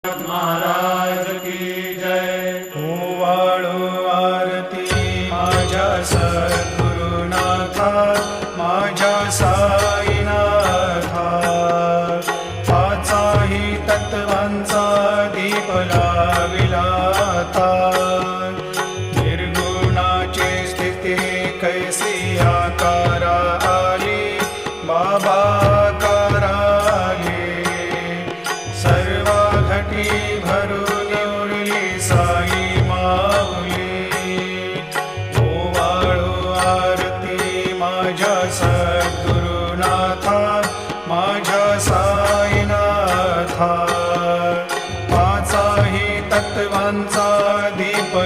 महाराज की जय। ओवाळो आरती माझ्या सद्गुरुनाथा, माझ्या साईनाथा। पाचाही तत्वांचा दीप लाविला आता, निर्गुणाची स्थिती कैसी आकारा आली, बाबा भरून उरली साई माऊली। ओवाळो आरती माझ्या सद्गुरुनाथा, माझ्या साईनाथा। पाचाही तत्वांचा दीप